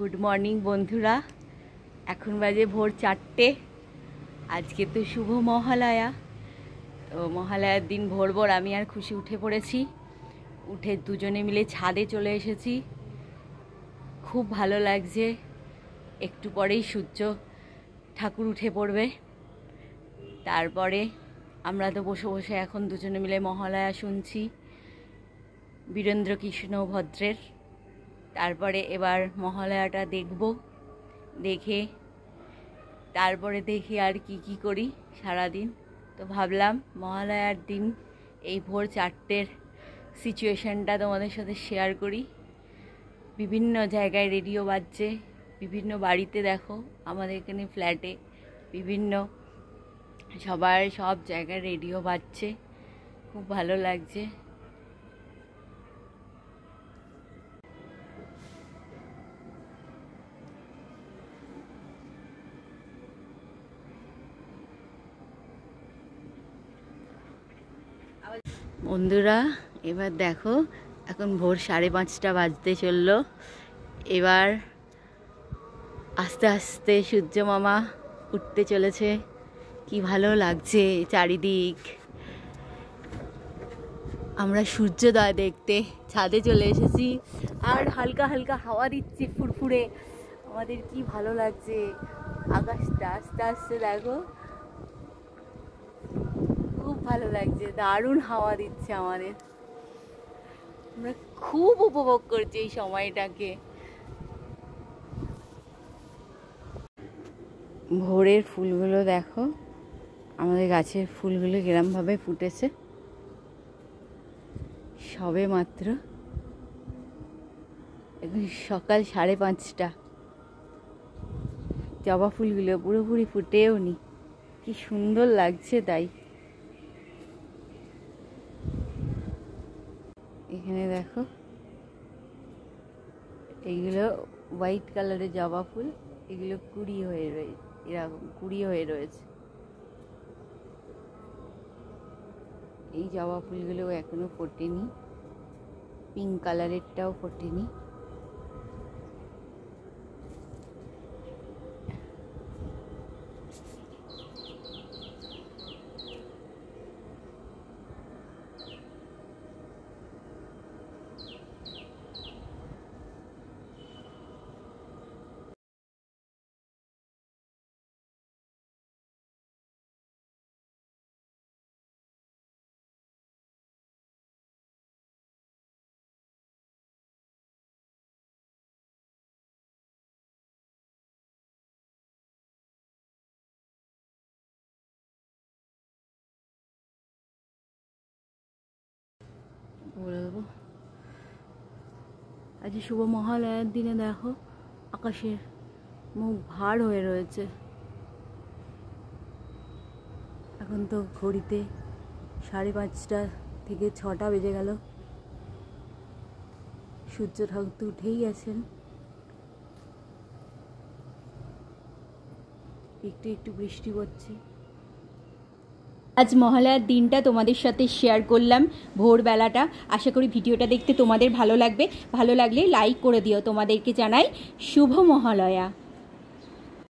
Good morning বন্ধুরা। এখন বাজে ভোর 4টে। আজকে তো শুভ মহালয়া। তো মহালয়ার দিন ভোর ভোর আমি আর খুশি উঠে পড়েছি। উঠে দুজনে মিলে ছাদে চলে এসেছি। খুব ভালো লাগছে। একটু পরেই সূর্য ঠাকুর উঠে পড়বে। তারপরে আমরা তো বসে বসে এখন দুজনে মিলে মহালয়া শুনছি বীরেন্দ্রকৃষ্ণ ভদ্রের। তারপরে এবার মহালয়াটা দেখব, দেখে তারপরে দেখি আর কি করি সারাদিন। তো ভাবলাম মহালয়ার দিন এই ভোর 4টের সিচুয়েশানটা তোমাদের সাথে শেয়ার করি। বিভিন্ন জায়গায় রেডিও বাজছে, বিভিন্ন বাড়িতে দেখো, আমাদের এখানে ফ্ল্যাটে বিভিন্ন সব জায়গায় রেডিও বাজছে। খুব ভালো লাগছে। বন্ধুরা এবার দেখো, এখন ভোর 5:30 বাজতে চললো। এবার আস্তে আস্তে সূর্য মামা উঠতে চলেছে। কি ভালো লাগছে চারিদিক। আমরা সূর্যোদয় দেখতে ছাদে চলে এসেছি, আর হালকা হালকা হাওয়া দিচ্ছে ফুরফুরে। আমাদের কি ভালো লাগছে। আকাশটা আস্তে আস্তে দেখো, খুব ভালো লাগছে। দারুণ হাওয়া দিচ্ছে আমাদের। আমরা খুব উপভোগ করছি এই সময়টাকে। ভোরের ফুলগুলো দেখো, আমাদের গাছের ফুলগুলো কিরমভাবে ফুটেছে। সবে মাত্র এখন সকাল 5:30। জবা ফুলগুলো পুরোপুরি ফুটেও নি, কি সুন্দর লাগছে। তাই এখানে দেখো, এইগুলো হোয়াইট কালারের জবা ফুল। এগুলো কুড়ি হয়ে রয়েছে, এরকম কুড়ি হয়ে রয়েছে। এই জবা ফুলগুলো এখনো ফোটেনি, পিঙ্ক কালারেরটাও ফোটেনি। বলবো আজ শুভ মহালয়ার দিনে দেখো, আকাশের মুখ ভার হয়ে রয়েছে। এখন তো ঘড়িতে 5:30 থেকে 6টা বেজে গেল। সূর্য ঠাকুর তো উঠেই গেছেন। একটু একটু বৃষ্টি পড়ছে। আজ মহালয়ার দিনটা তোমাদের সাথে শেয়ার করলাম, ভোরবেলাটা। আশা করি ভিডিওটা দেখতে তোমাদের ভালো লাগবে। ভালো লাগলে লাইক করে দিও। তোমাদেরকে জানাই শুভ মহালয়া।